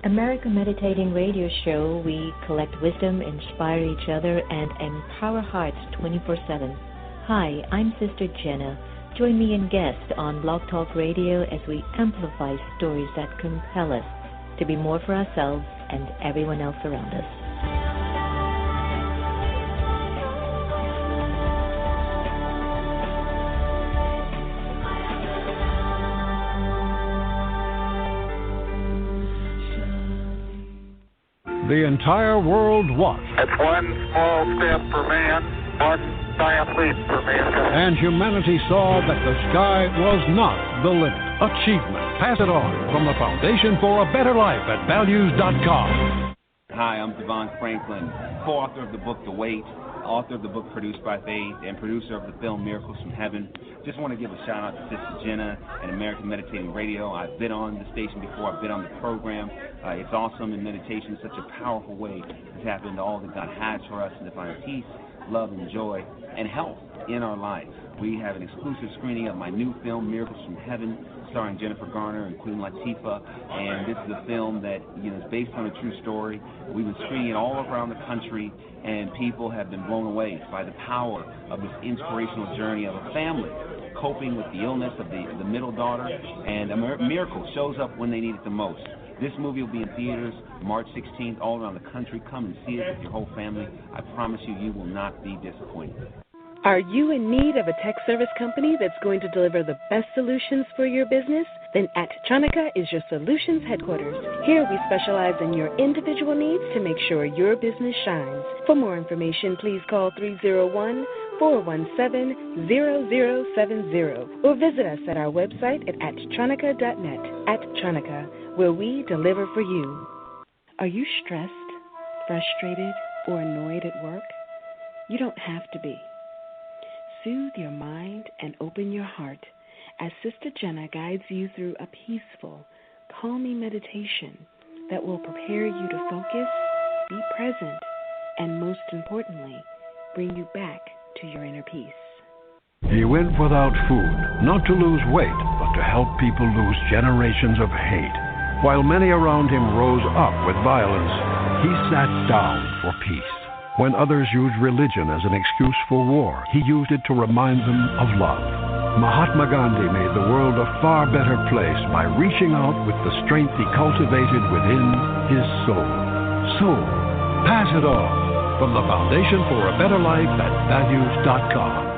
America Meditating Radio Show, we collect wisdom, inspire each other, and empower hearts 24/7. Hi, I'm Sister Jenna. Join me and guests on Blog Talk Radio as we amplify stories that compel us to be more for ourselves and everyone else around us. The entire world watched. It's one small step for man, one giant leap for mankind. And humanity saw that the sky was not the limit. Achievement. Pass it on from the Foundation for a Better Life at values.com. Hi, I'm Devon Franklin, co-author of the book The Wait, author of the book Produced by Faith, and producer of the film Miracles from Heaven. Just want to give a shout out to Sister Jenna and American Meditating Radio. I've been on the station before. I've been on the program. It's awesome, and meditation is such a powerful way to tap into all that God has for us and to find peace, love, and joy, and health in our lives. We have an exclusive screening of my new film, Miracles from Heaven, starring Jennifer Garner and Queen Latifah, and this is a film that is based on a true story. We've been screening it all around the country, and people have been blown away by the power of this inspirational journey of a family coping with the illness of the middle daughter, and a miracle shows up when they need it the most. This movie will be in theaters March 16th all around the country. Come and see it with your whole family. I promise you will not be disappointed. Are you in need of a tech service company that's going to deliver the best solutions for your business? Then Attronica is your solutions headquarters. Here we specialize in your individual needs to make sure your business shines. For more information, please call 301-417-0070 or visit us at our website at attronica.net. Attronica, where we deliver for you. Are you stressed, frustrated, or annoyed at work? You don't have to be. Soothe your mind and open your heart as Sister Jenna guides you through a peaceful, calming meditation that will prepare you to focus, be present, and most importantly, bring you back to your inner peace. He went without food, not to lose weight, but to help people lose generations of hate. While many around him rose up with violence, he sat down for peace. When others used religion as an excuse for war, he used it to remind them of love. Mahatma Gandhi made the world a far better place by reaching out with the strength he cultivated within his soul. So, pass it on from the Foundation for a Better Life at values.com.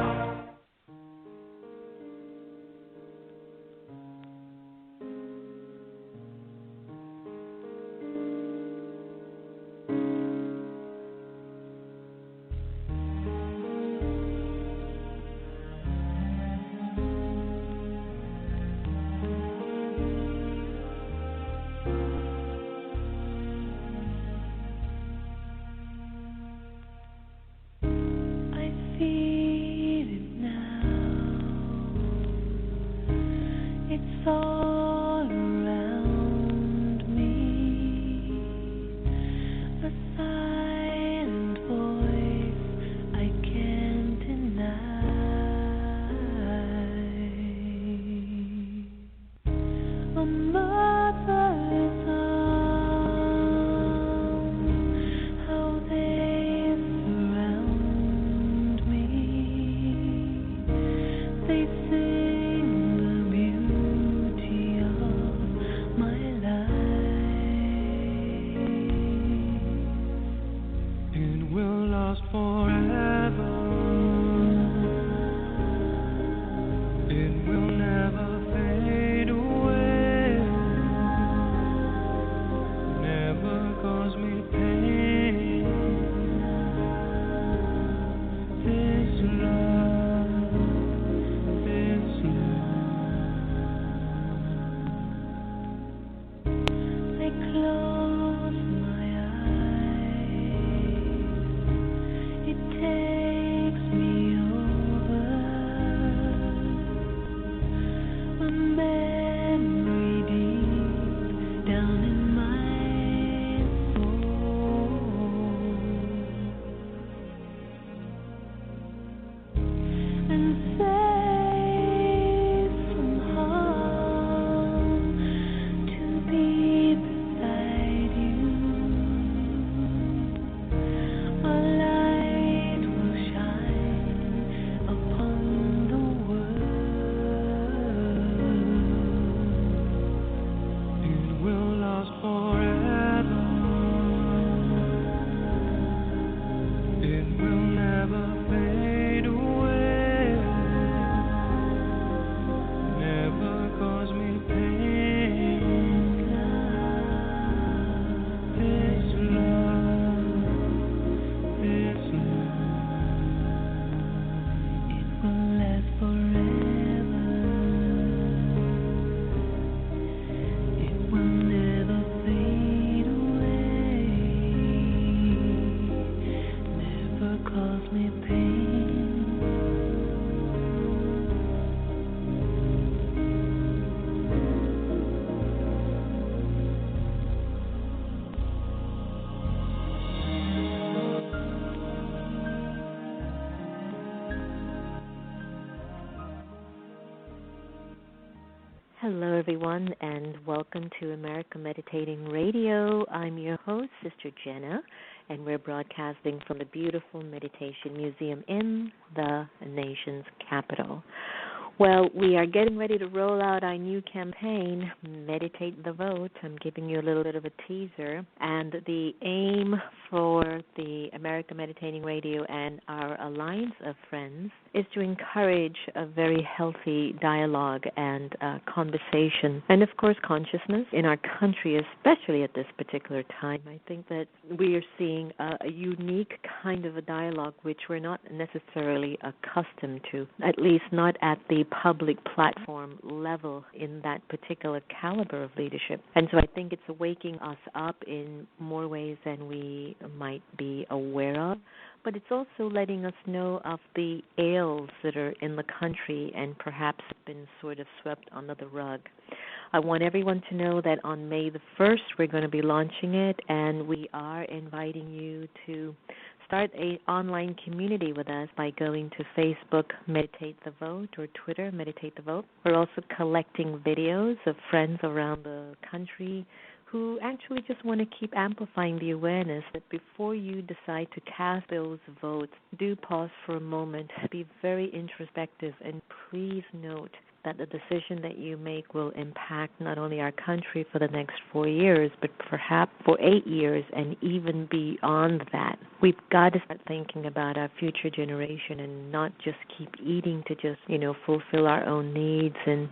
Beside Hello, everyone, and welcome to America Meditating Radio. I'm your host, Sister Jenna, and we're broadcasting from the beautiful Meditation Museum in the nation's capital. Well, we are getting ready to roll out our new campaign, Meditate the Vote. I'm giving you a little bit of a teaser. And the aim for the America Meditating Radio and our Alliance of Friends is to encourage a very healthy dialogue and conversation and, of course, consciousness in our country, especially at this particular time. I think that we are seeing a unique kind of a dialogue which we're not necessarily accustomed to, at least not at the public platform level in that particular caliber of leadership. And so I think it's waking us up in more ways than we might be aware of. But it's also letting us know of the ails that are in the country and perhaps been sort of swept under the rug. I want everyone to know that on May the 1st, we're going to be launching it, and we are inviting you to start an online community with us by going to Facebook, Meditate the Vote, or Twitter, Meditate the Vote. We're also collecting videos of friends around the country who actually just want to keep amplifying the awareness that before you decide to cast those votes, do pause for a moment, be very introspective, and please note that the decision that you make will impact not only our country for the next 4 years, but perhaps for 8 years and even beyond that. We've got to start thinking about our future generation and not just keep eating to just, fulfill our own needs and,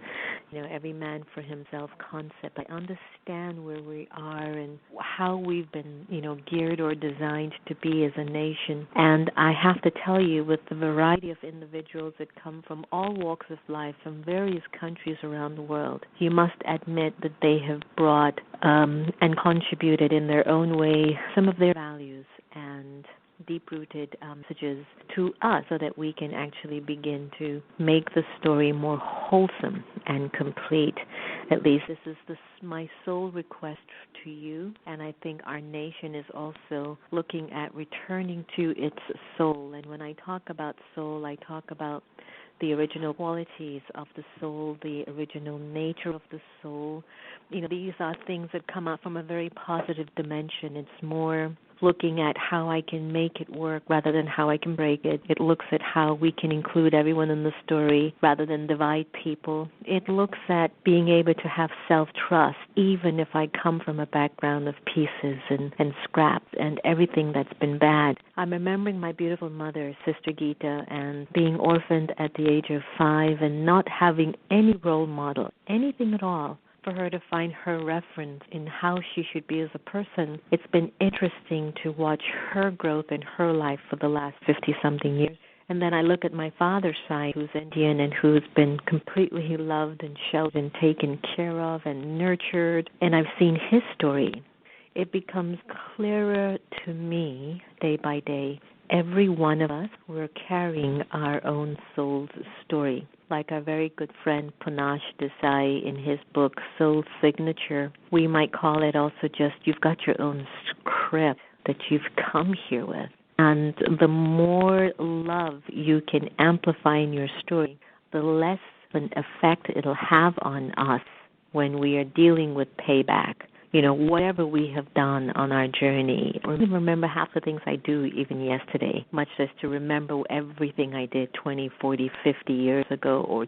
every man for himself concept. I understand where we are and how we've been, geared or designed to be as a nation. And I have to tell you, with the variety of individuals that come from all walks of life, from various countries around the world, you must admit that they have brought and contributed in their own way some of their values and deep-rooted messages to us so that we can actually begin to make the story more wholesome and complete. At least this is my sole request to you, and I think our nation is also looking at returning to its soul. And when I talk about soul, I talk about the original qualities of the soul, the original nature of the soul. These are things that come out from a very positive dimension. It's more looking at how I can make it work rather than how I can break it. It looks at how we can include everyone in the story rather than divide people. It looks at being able to have self-trust, even if I come from a background of pieces and scraps and everything that's been bad. I'm remembering my beautiful mother, Sister Gita, and being orphaned at the age of 5 and not having any role model, anything at all, for her to find her reference in how she should be as a person. It's been interesting to watch her growth in her life for the last 50-something years. And then I look at my father's side, who's Indian and who's been completely loved and sheltered and taken care of and nurtured, and I've seen his story. It becomes clearer to me day by day. Every one of us, we're carrying our own soul's story. Like our very good friend Panache Desai in his book, Soul Signature, we might call it also just you've got your own script that you've come here with. And the more love you can amplify in your story, the less an effect it'll have on us when we are dealing with payback. Whatever we have done on our journey, or even remember half the things I do even yesterday, much less to remember everything I did 20, 40, 50 years ago, or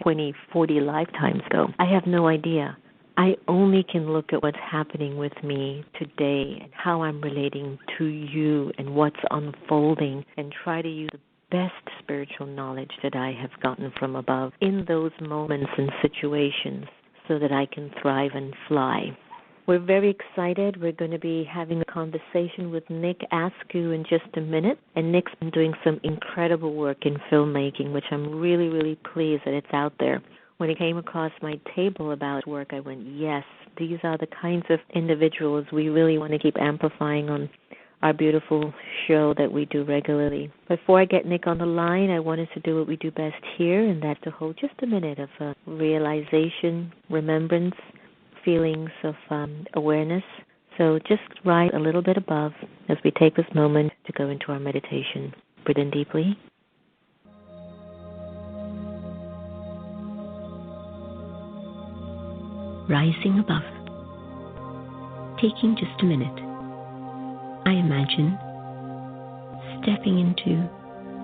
20, 40 lifetimes ago. I have no idea. I only can look at what's happening with me today and how I'm relating to you and what's unfolding and try to use the best spiritual knowledge that I have gotten from above in those moments and situations so that I can thrive and fly. We're very excited. We're going to be having a conversation with Nic Askew in just a minute. And Nic's been doing some incredible work in filmmaking, which I'm really, really pleased that it's out there. When it came across my table about work, I went, yes, these are the kinds of individuals we really want to keep amplifying on our beautiful show that we do regularly. Before I get Nic on the line, I wanted to do what we do best here, and that's to hold just a minute of realization, remembrance, feelings of awareness. So just rise a little bit above as we take this moment to go into our meditation. Breathe in deeply. rising above. Taking just a minute, I imagine stepping into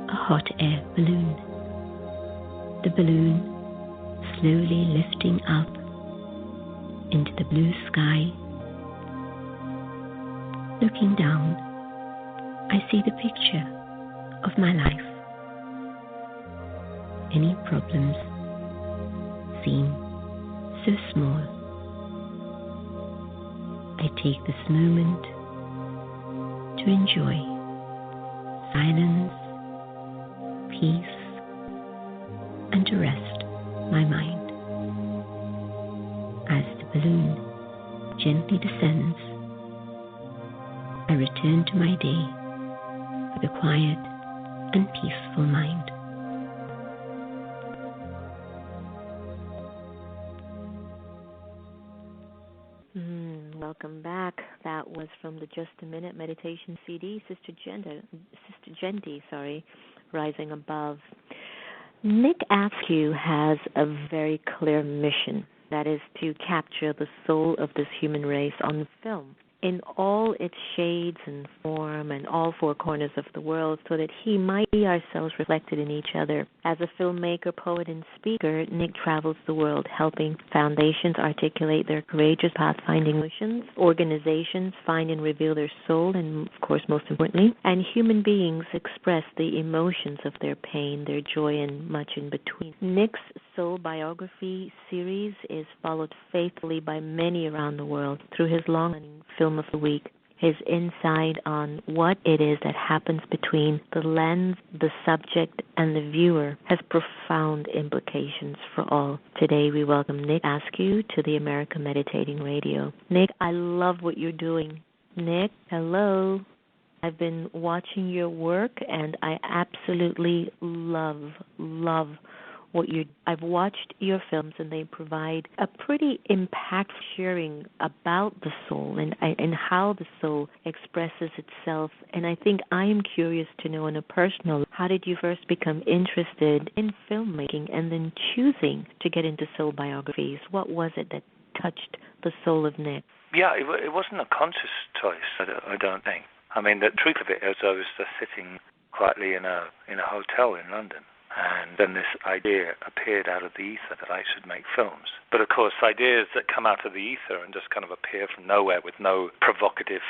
a hot air balloon. The balloon slowly lifting up into the blue sky. Looking down, I see the picture of my life. Any problems seem so small. I take this moment to enjoy silence, peace, and to rest my mind. As the balloon gently descends, I return to my day with a quiet and peaceful mind. Welcome back. That was from the Just a Minute meditation CD, Sister Genty, Rising Above. Nic Askew has a very clear mission. That is to capture the soul of this human race on film in all its shades and form and all four corners of the world, so that he might see ourselves reflected in each other. As a filmmaker, poet, and speaker, Nic travels the world helping foundations articulate their courageous pathfinding missions, organizations find and reveal their soul, and of course, most importantly, and human beings express the emotions of their pain, their joy, and much in between. Nic's soul-biography series is followed faithfully by many around the world through his long-running Film of the Week. His insight on what it is that happens between the lens, the subject, and the viewer has profound implications for all. Today we welcome Nic Askew to the America Meditating Radio. Nic, I love what you're doing. Nic, hello. I've been watching your work, and I absolutely love what I've watched your films, and they provide a pretty impactful sharing about the soul and how the soul expresses itself. And I think I am curious to know on a personal, how did you first become interested in filmmaking and then choosing to get into soul biographies? What was it that touched the soul of Nic? Yeah, it wasn't a conscious choice, I don't think. I mean, the truth of it is I was just sitting quietly in a hotel in London. And then this idea appeared out of the ether that I should make films. But of course, ideas that come out of the ether and just kind of appear from nowhere with no provocative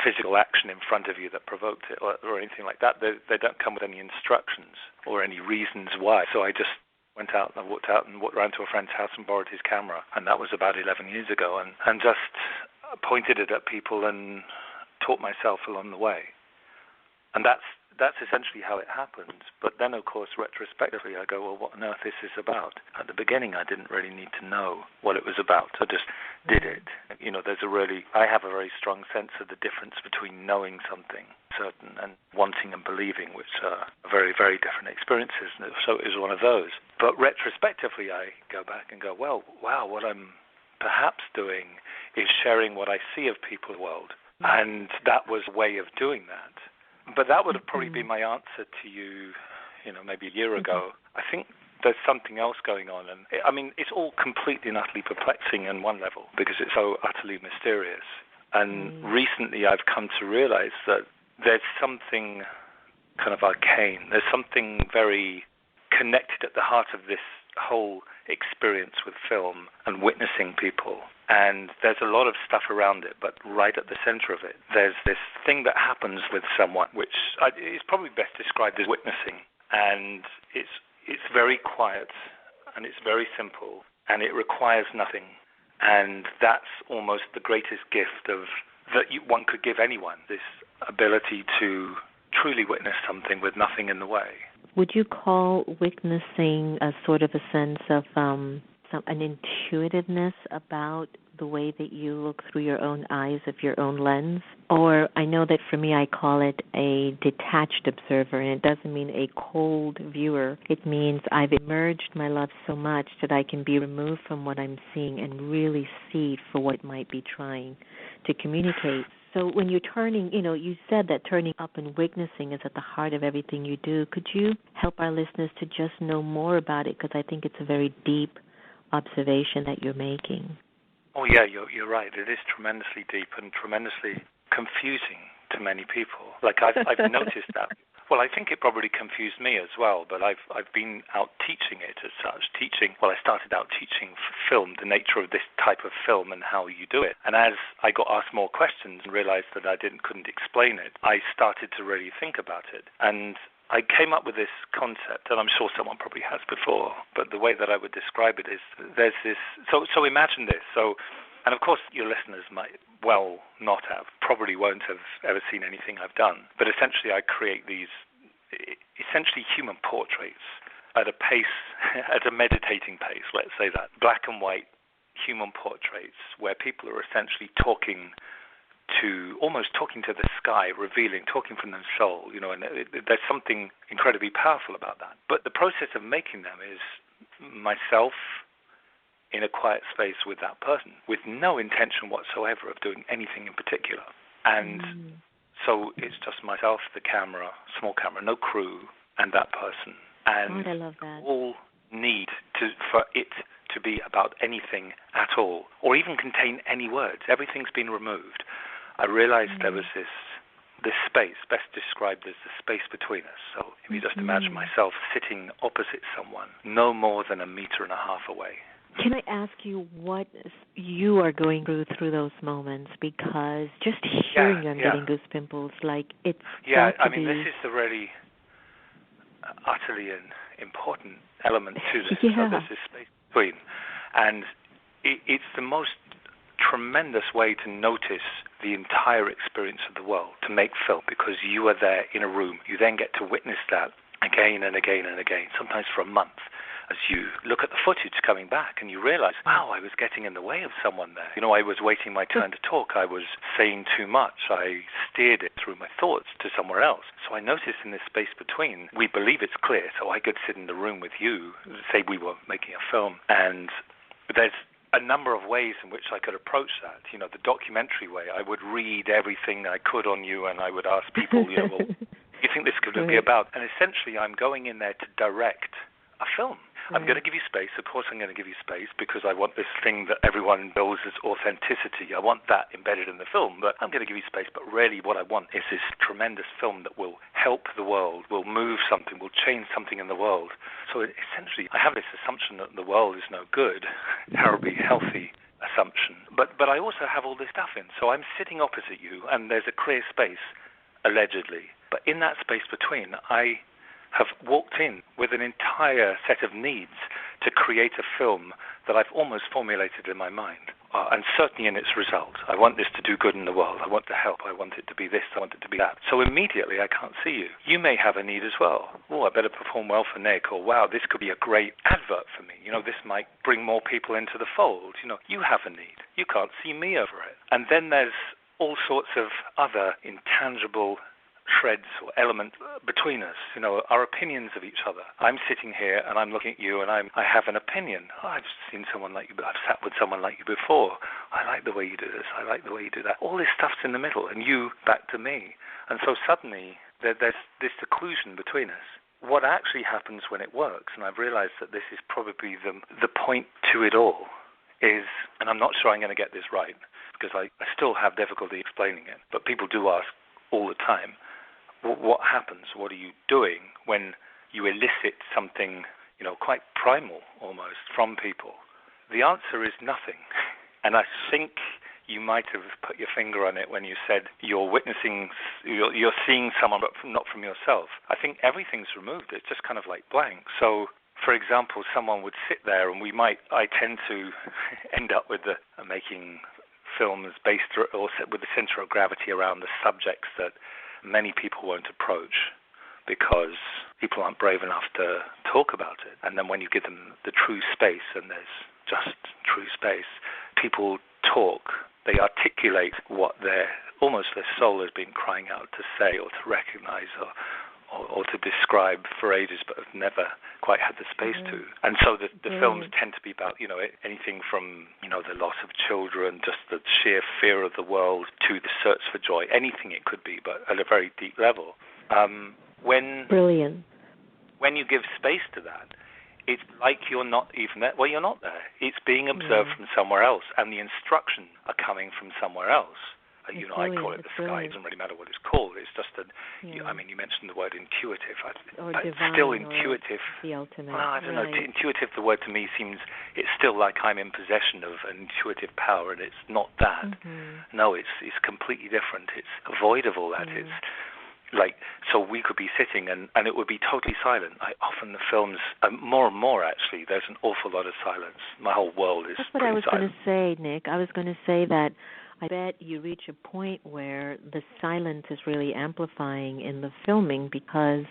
physical action in front of you that provoked it or anything like that, they don't come with any instructions or any reasons why. So I just walked out and walked around to a friend's house and borrowed his camera. And that was about 11 years ago. And just pointed it at people and taught myself along the way. And that's essentially how it happened. But then, of course, retrospectively, I go, well, what on earth is this about? At the beginning, I didn't really need to know what it was about. I just did it. You know, I have a very strong sense of the difference between knowing something certain and wanting and believing, which are very, very different experiences. So it was one of those. But retrospectively, I go back and go, well, wow, what I'm perhaps doing is sharing what I see of people's world. And that was a way of doing that. But that would have probably been my answer to you, maybe a year ago. I think there's something else going on. And I mean, it's all completely and utterly perplexing on one level because it's so utterly mysterious. And recently I've come to realize that there's something kind of arcane. There's something very connected at the heart of this whole experience with film and witnessing people. And there's a lot of stuff around it, but right at the center of it, there's this thing that happens with someone, which is probably best described as witnessing. And it's very quiet, and it's very simple, and it requires nothing. And that's almost the greatest gift one could give anyone, this ability to truly witness something with nothing in the way. Would you call witnessing a sort of a sense of an intuitiveness about the way that you look through your own eyes of your own lens? Or I know that for me I call it a detached observer, and it doesn't mean a cold viewer. It means I've immersed my love so much that I can be removed from what I'm seeing and really see for what it might be trying to communicate. So when you're turning, you said that turning up and witnessing is at the heart of everything you do. Could you help our listeners to just know more about it? Because I think it's a very deep observation that you're making. Oh yeah, you're right. It is tremendously deep and tremendously confusing to many people. Like I've noticed that. Well, I think it probably confused me as well, but I've been out teaching it as such. I started out teaching film, the nature of this type of film and how you do it. And as I got asked more questions and realized that I couldn't explain it, I started to really think about it. And I came up with this concept, and I'm sure someone probably has before, but the way that I would describe it is there's this, so imagine this. And of course your listeners might probably won't have ever seen anything I've done, but essentially I create these essentially human portraits at a pace, at a meditating pace, let's say that, black and white human portraits where people are essentially almost talking to the sky, revealing, talking from their soul, and there's something incredibly powerful about that. But the process of making them is myself in a quiet space with that person, with no intention whatsoever of doing anything in particular. And so it's just myself, the camera, small camera, no crew, and that person. And I love that. All need for it to be about anything at all, or even contain any words. Everything's been removed. I realized there was this space, best described as the space between us. So if you just imagine myself sitting opposite someone, no more than 1.5 meters away. Can I ask you what you are going through those moments? Because just hearing I'm getting goosebumps. Like it's this is the really utterly an important element to this. So there's this space between, and it's the most tremendous way to notice the entire experience of the world, to make film, because you are there in a room. You then get to witness that again and again and again, sometimes for a month, as you look at the footage coming back and you realize, wow, I was getting in the way of someone there. I was waiting my turn to talk. I was saying too much. I steered it through my thoughts to somewhere else. So I noticed in this space between, we believe it's clear, so I could sit in the room with you, say we were making a film, and there's a number of ways in which I could approach that. The documentary way, I would read everything I could on you, and I would ask people, well, you think this could be about? And essentially, I'm going in there to direct a film. I'm going to give you space. Of course I'm going to give you space because I want this thing that everyone knows as authenticity. I want that embedded in the film, but I'm going to give you space. But really what I want is this tremendous film that will help the world, will move something, will change something in the world. So essentially I have this assumption that the world is no good, terribly healthy assumption. But I also have all this stuff in. So I'm sitting opposite you and there's a clear space, allegedly. But in that space between, I have walked in with an entire set of needs to create a film that I've almost formulated in my mind, and certainly in its result. I want this to do good in the world. I want to help. I want it to be this. I want it to be that. So immediately I can't see you. You may have a need as well. Oh, I better perform well for Nick, or wow, this could be a great advert for me. This might bring more people into the fold. You have a need. You can't see me over it. And then there's all sorts of other intangible shreds or elements between us, our opinions of each other. I'm sitting here and I'm looking at you and I have an opinion. I've seen someone like you, I've sat with someone like you before. I like the way you do this. I like the way you do that. All this stuff's in the middle and you back to me. And so suddenly there's this seclusion between us. What actually happens when it works, and I've realized that this is probably the point to it all, is, and I'm not sure I'm going to get this right because I still have difficulty explaining it, but people do ask all the time, what happens? What are you doing when you elicit something, quite primal almost from people? The answer is nothing. And I think you might have put your finger on it when you said you're seeing someone but not from yourself. I think everything's removed. It's just kind of like blank. So, for example, someone would sit there and I tend to end up with making films based or with the center of gravity around the subjects that many people won't approach because people aren't brave enough to talk about it. And then when you give them the true space, and there's just true space, people talk. They articulate what their soul has been crying out to say or to recognize or to describe for ages but have never quite had the space to. And so the films tend to be about, anything from, the loss of children, just the sheer fear of the world, to the search for joy, anything it could be, but at a very deep level. Brilliant. When you give space to that, it's like you're not even there. Well, you're not there. It's being observed from somewhere else, and the instructions are coming from somewhere else. I call it the sky. It doesn't really matter what it's called. It's just that, you mentioned the word intuitive. Divine, still intuitive. The ultimate. Well, I don't know. Intuitive, the word to me seems, it's still like I'm in possession of an intuitive power, and it's not that. Mm-hmm. No, it's completely different. It's void of all that. It's like, so we could be sitting and it would be totally silent. Often the films, more and more actually, there's an awful lot of silence. My whole world is That's what I was going to say, Nick. I was going to say that I bet you reach a point where the silence is really amplifying in the filming because,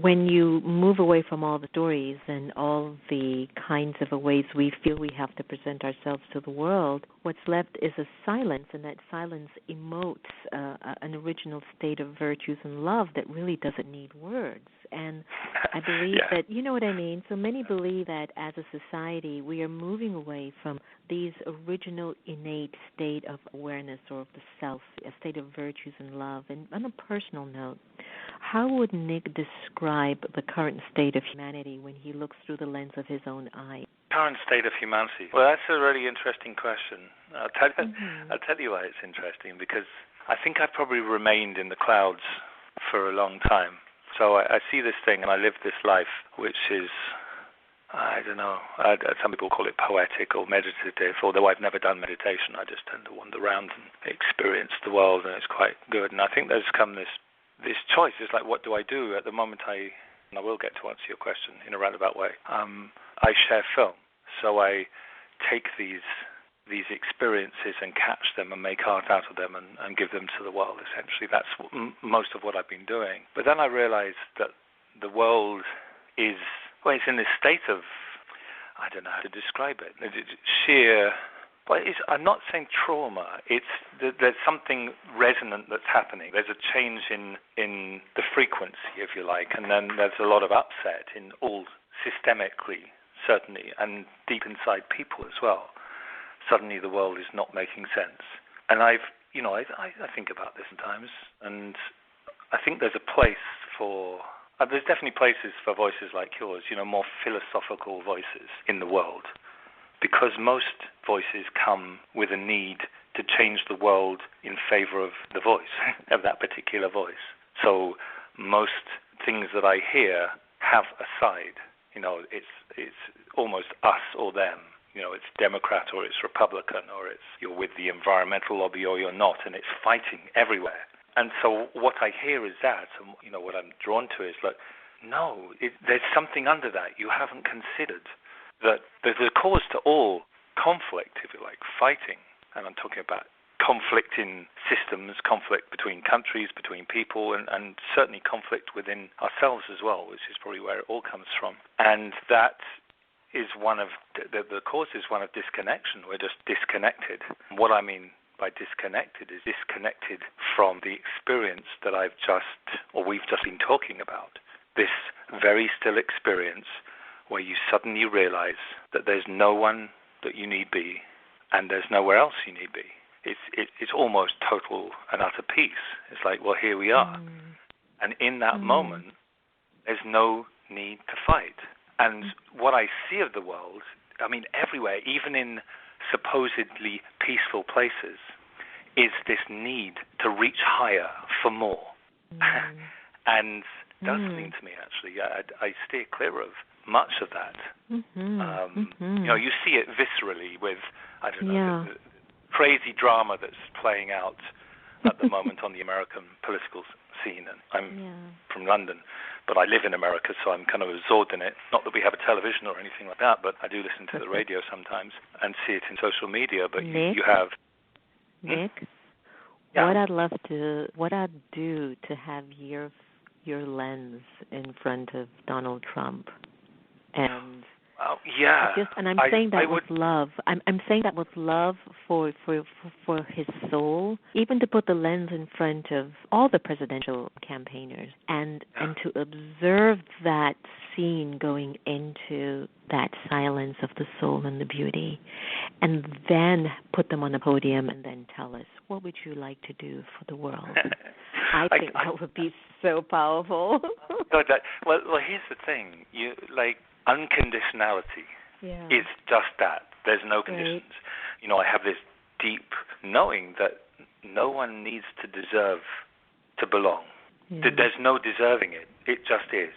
when you move away from all the stories and all the kinds of ways we feel we have to present ourselves to the world, what's left is a silence, and that silence emotes an original state of virtues and love that really doesn't need words. And I believe that, you know what I mean? So many believe that as a society we are moving away from these original innate state of awareness or of the self, a state of virtues and love. And on a personal note, how would Nick describe the current state of humanity when he looks through the lens of his own eye? Current state of humanity? Well, that's a really interesting question. I'll tell you why it's interesting, because I think I've probably remained in the clouds for a long time. So I see this thing and I live this life, which is, I don't know, some people call it poetic or meditative, although I've never done meditation. I just tend to wander around and experience the world, and it's quite good. And I think there's come this choice. It's like, what do I do? At the moment, and I will get to answer your question in a roundabout way, I share film. So I take these experiences and catch them and make art out of them and give them to the world, essentially. That's most of what I've been doing. But then I realized that the world is, well, it's in this state of, I don't know how to describe it, sheer, well, I'm not saying trauma. There's something resonant that's happening. There's a change in the frequency, if you like, and then there's a lot of upset in all systemically, certainly, and deep inside people as well. Suddenly the world is not making sense. And I think about this sometimes, and I think there's a place for, there's definitely places for voices like yours, more philosophical voices in the world, because most voices come with a need to change the world in favor of the voice, of that particular voice. So most things that I hear have a side. It's almost us or them. It's Democrat or it's Republican, or it's you're with the environmental lobby or you're not, and it's fighting everywhere. And so what I hear is that, and what I'm drawn to is like, no, there's something under that you haven't considered. That there's a cause to all conflict, if you like, fighting, and I'm talking about conflict in systems, conflict between countries, between people, and certainly conflict within ourselves as well, which is probably where it all comes from. And that is one of the cause is one of disconnection. We're just disconnected. What I mean by disconnected is disconnected from the experience that we've just been talking about. This very still experience where you suddenly realize that there's no one that you need be, and there's nowhere else you need be. It's almost total and utter peace. It's like, well, here we are. And in that moment, there's no need to fight. And what I see of the world, I mean, everywhere, even in supposedly peaceful places, is this need to reach higher for more. And does seem to me, actually, I steer clear of much of that. You see it viscerally with, I don't know, the crazy drama that's playing out at the moment on the American political scene. And I'm from London, but I live in America, so I'm kind of absorbed in it. Not that we have a television or anything like that, but I do listen to the radio sometimes and see it in social media. But Nick, you have... Nick, what I'd do to have your lens in front of Donald Trump. And I'm saying that with love. I'm saying that with love for his soul, even to put the lens in front of all the presidential campaigners and to observe that scene going into that silence of the soul and the beauty, and then put them on a podium and then tell us, what would you like to do for the world? I think that would be so powerful. Well, here's the thing. unconditionality is just that. There's no conditions. Right. I have this deep knowing that no one needs to deserve to belong. There's no deserving it. It just is.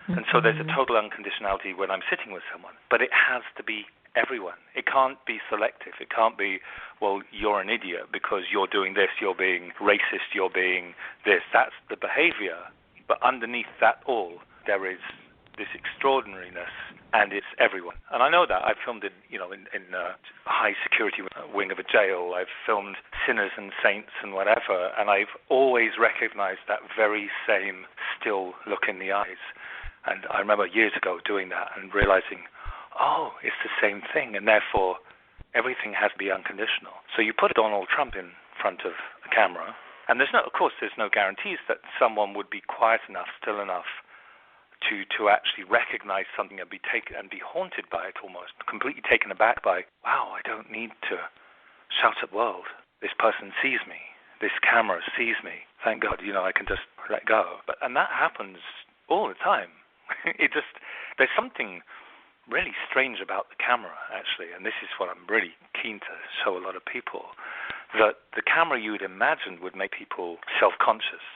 And so there's a total unconditionality when I'm sitting with someone. But it has to be everyone. It can't be selective. It can't be, well, you're an idiot because you're doing this, you're being racist, you're being this. That's the behavior. But underneath that all, there is this extraordinariness, and it's everyone. And I know that. I've filmed in a high security wing of a jail. I've filmed sinners and saints and whatever, and I've always recognized that very same still look in the eyes. And I remember years ago doing that and realizing, oh, it's the same thing, and therefore everything has to be unconditional. So you put Donald Trump in front of a camera, and there's no guarantees that someone would be quiet enough, still enough, to actually recognize something and be haunted by it, almost completely taken aback by, wow, I don't need to shout at world. This person sees me. This camera sees me. Thank God, I can just let go. And that happens all the time. There's something really strange about the camera, actually, and this is what I'm really keen to show a lot of people, that the camera you would imagine would make people self-conscious.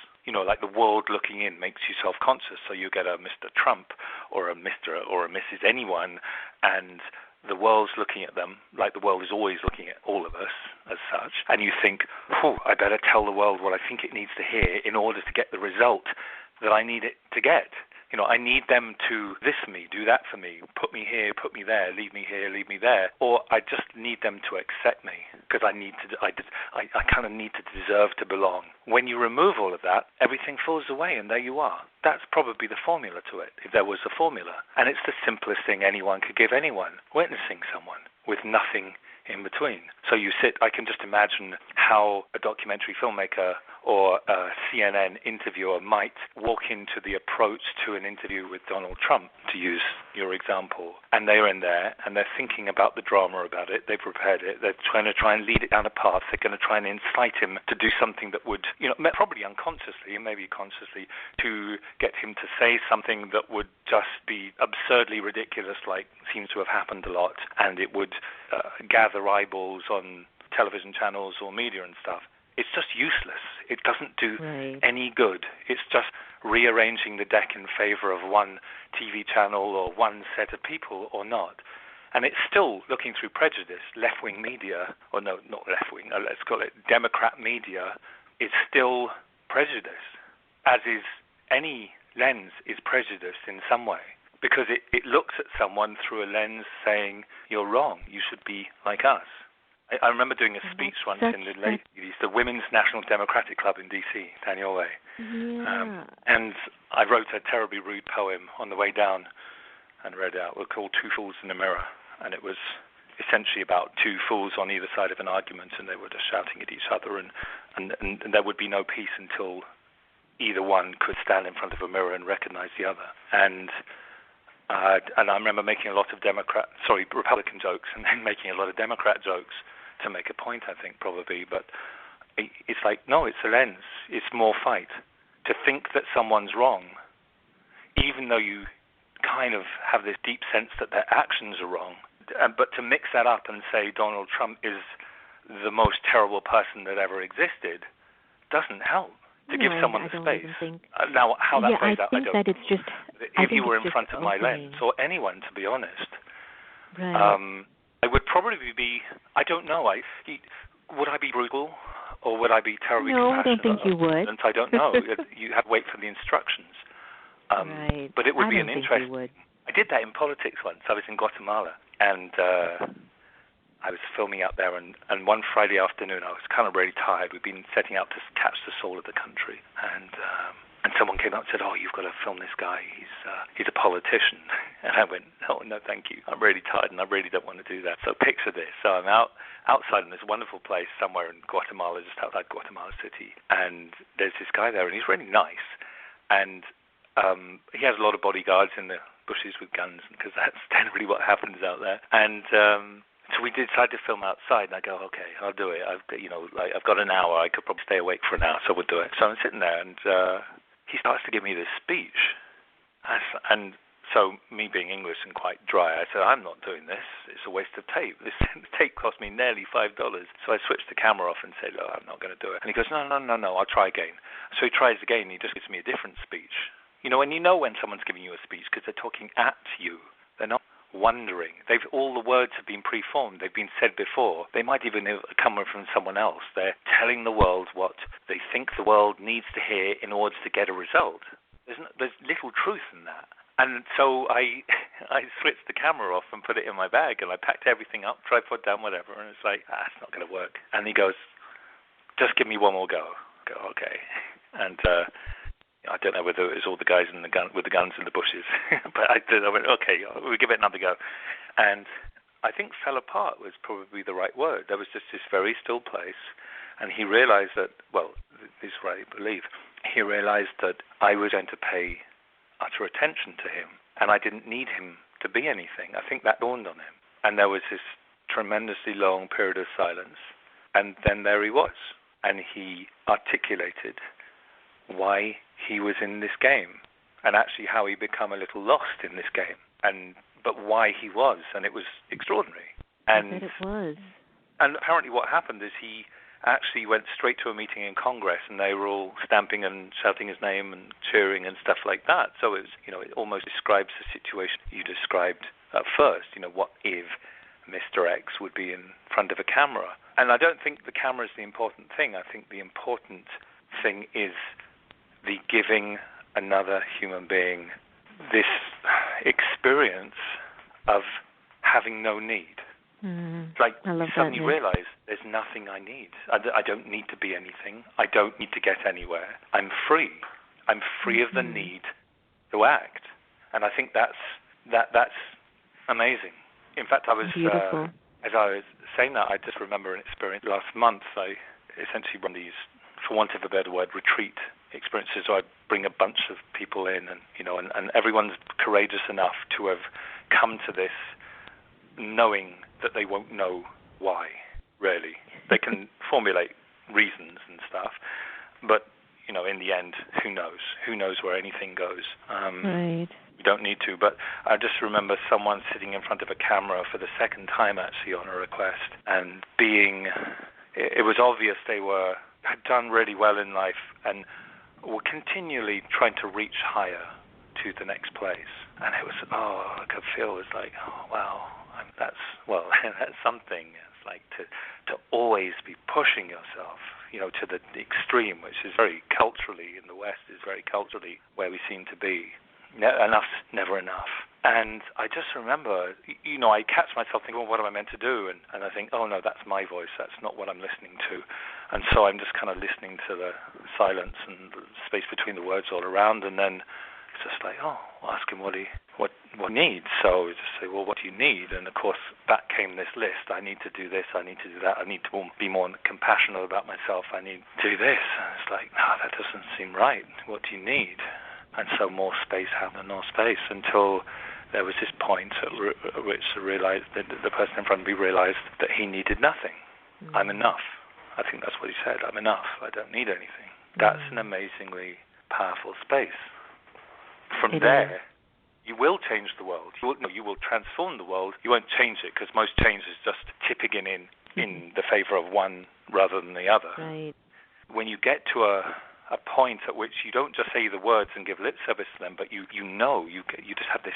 Like the world looking in makes you self-conscious, so you get a Mr. Trump or a Mr. or a Mrs. anyone, and the world's looking at them like the world is always looking at all of us as such, and you think, I better tell the world what I think it needs to hear in order to get the result that I need it to get. I need them to this for me, do that for me, put me here, put me there, leave me here, leave me there, or I just need them to accept me because I kind of need to deserve to belong. When you remove all of that, everything falls away, and there you are. That's probably the formula to it, if there was a formula. And it's the simplest thing anyone could give anyone, witnessing someone with nothing in between. So you sit, I can just imagine how a documentary filmmaker or a CNN interviewer might walk into the approach to an interview with Donald Trump, to use your example, and they're in there and they're thinking about the drama about it, they've prepared it, they're trying to lead it down a path, they're going to try and incite him to do something that would, probably unconsciously and maybe consciously, to get him to say something that would just be absurdly ridiculous, like seems to have happened a lot, and it would gather eyeballs on television channels or media and stuff. It's just useless. It doesn't do any good. It's just rearranging the deck in favor of one TV channel or one set of people or not. And it's still, looking through prejudice, left-wing media, or no, not left-wing, let's call it Democrat media, is still prejudice, as is any lens is prejudiced in some way, because it looks at someone through a lens saying, you're wrong, you should be like us. I remember doing a speech once in the late 80s, the Women's National Democratic Club in D.C., Daniel Way. Yeah. And I wrote a terribly rude poem on the way down and read out. We're called Two Fools in a Mirror. And it was essentially about two fools on either side of an argument, and they were just shouting at each other, and there would be no peace until either one could stand in front of a mirror and recognize the other. And I remember making a lot of Republican jokes and then making a lot of Democrat jokes to make a point, I think, probably. But it's like, no, it's a lens. It's more fight. To think that someone's wrong, even though you kind of have this deep sense that their actions are wrong, but to mix that up and say Donald Trump is the most terrible person that ever existed doesn't help. To give someone the space. Now, how that plays out, I don't know. That it's just, if you were in front of my lens, or anyone, to be honest, I would probably be, I don't know, would I be brutal, or would I be terribly compassionate? No, I don't think you would. I don't know. You have to wait for the instructions. But it would be an interesting. I did that in politics once. I was in Guatemala, and I was filming out there, and one Friday afternoon I was kind of really tired. We'd been setting out to catch the soul of the country, and someone came up and said, "Oh, you've got to film this guy. He's a politician." And I went, "Oh, no, thank you. I'm really tired, and I really don't want to do that." So picture this. So I'm outside in this wonderful place somewhere in Guatemala, just outside Guatemala City, and there's this guy there, and he's really nice, and he has a lot of bodyguards in the bushes with guns, because that's generally what happens out there. And so we decided to film outside, and I go, okay, I'll do it. I've got an hour. I could probably stay awake for an hour, so we'll do it. So I'm sitting there, and he starts to give me this speech. And So me being English and quite dry, I said, I'm not doing this. It's a waste of tape. This tape cost me nearly $5. So I switched the camera off and said, I'm not going to do it. And he goes, no, I'll try again. So he tries again, and he just gives me a different speech. And you know when someone's giving you a speech because they're talking at you. They're not wondering. All the words have been preformed. They've been said before. They might even have come from someone else. They're telling the world what they think the world needs to hear in order to get a result. There's little truth in that. And so I switched the camera off and put it in my bag, and I packed everything up, tripod down, whatever, and it's like, it's not going to work. And he goes, just give me one more go. I go, okay. And I don't know whether it was all the guys with the guns in the bushes, but I went, okay, we'll give it another go. And I think fell apart was probably the right word. There was just this very still place, and he realized that, this is what I believe, he realized that I was going to pay utter attention to him, and I didn't need him to be anything. I think that dawned on him. And there was this tremendously long period of silence, and then there he was, and he articulated why he was in this game, and actually how he become a little lost in this game, but why he was, and it was extraordinary. And I bet it was. And apparently what happened is he actually went straight to a meeting in Congress, and they were all stamping and shouting his name and cheering and stuff like that. So it was, it almost describes the situation you described at first. What if Mr. X would be in front of a camera? And I don't think the camera is the important thing. I think the important thing is the giving another human being this experience of having no need. Like you suddenly realize there's nothing I need. I don't need to be anything. I don't need to get anywhere. I'm free. I'm free of the need to act. And I think that's amazing. In fact, I was as I was saying that, I just remember an experience last month. I essentially run these, for want of a better word, retreat experiences. So I bring a bunch of people in, and everyone's courageous enough to have come to this knowing that they won't know why, really. They can formulate reasons and stuff, but, in the end, who knows? Who knows where anything goes? Right. You don't need to, but I just remember someone sitting in front of a camera for the second time, actually, on a request, and it was obvious they had done really well in life and were continually trying to reach higher to the next place. And it was, I could feel it was like, wow, that's something. It's like to always be pushing yourself, to the extreme, which is very culturally, in the West, is very culturally where we seem to be. Enough's never enough. And I just remember, I catch myself thinking, well, what am I meant to do? And I think, oh, no, that's my voice. That's not what I'm listening to. And so I'm just kind of listening to the silence and the space between the words all around. And then it's just like, I'll ask him what he needs. So I just say, well, what do you need? And, of course, back came this list. I need to do this. I need to do that. I need to be more compassionate about myself. I need to do this. And it's like, no, that doesn't seem right. What do you need? And so more space happened, more space, until there was this point at which the person in front of me realized that he needed nothing. I'm enough. I think that's what he said. I'm enough. I don't need anything. That's an amazingly powerful space. From there, you will change the world. You will transform the world. You won't change it, because most change is just tipping in the favor of one rather than the other. Right. When you get to a point at which you don't just say the words and give lip service to them, but you just have this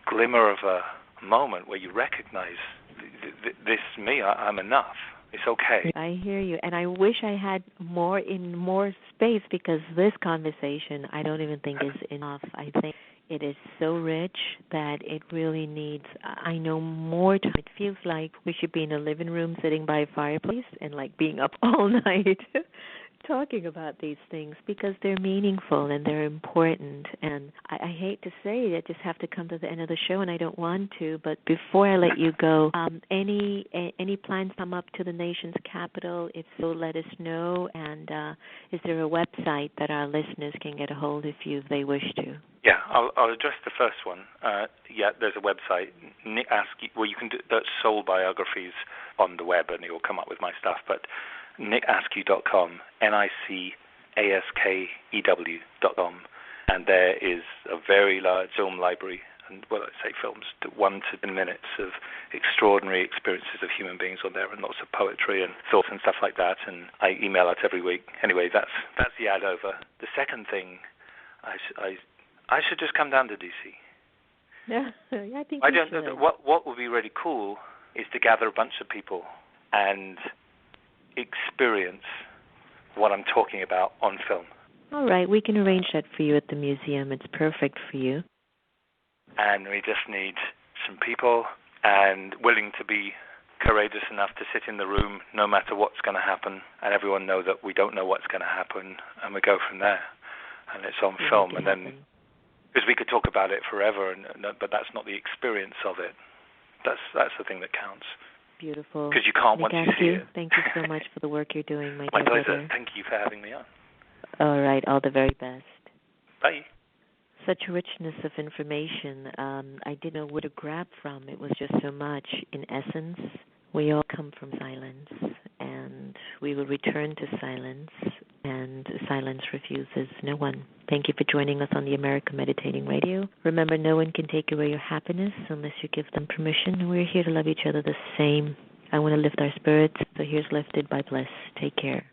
glimmer of a moment where you recognize this me. I'm enough. It's okay. I hear you, and I wish I had more space, because this conversation I don't even think is enough. I think it is so rich that it really needs, more time. It feels like we should be in a living room sitting by a fireplace and being up all night talking about these things, because they're meaningful and they're important. And I hate to say it, I just have to come to the end of the show, and I don't want to, but before I let you go, any plans come up to the nation's capital? If so, let us know. And is there a website that our listeners can get a hold of you if they wish to? Yeah, I'll address the first one. There's a website, Nic Askew. Well, you can do that's soul-biographies on the web, and it will come up with my stuff. But nicaskew.com, NICASKEW.com, and there is a very large film library and, well, let's say films, 1 to 10 minutes of extraordinary experiences of human beings on there, and lots of poetry and thoughts and stuff like that, and I email out every week. Anyway, that's the ad over. The second thing, I should just come down to DC. Yeah, I think I don't know. What would be really cool is to gather a bunch of people and experience what I'm talking about on film. All right, we can arrange that for you at the museum. It's perfect for you. And we just need some people and willing to be courageous enough to sit in the room no matter what's going to happen, and everyone know that we don't know what's going to happen, and we go from there. And it's on film, and then, because we could talk about it forever, but that's not the experience of it. That's the thing that counts. Beautiful. Because you can't once you see it. Thank you so much for the work you're doing, my dear brother. Pleasure. Thank you for having me on. All right, all the very best. Bye. Such richness of information. I didn't know where to grab from. It was just so much. In essence, we all come from silence, and we will return to silence, and silence refuses no one. Thank you for joining us on the American Meditating Radio. Remember, no one can take away your happiness unless you give them permission. We're here to love each other the same. I want to lift our spirits, so here's Lifted by Bliss. Take care.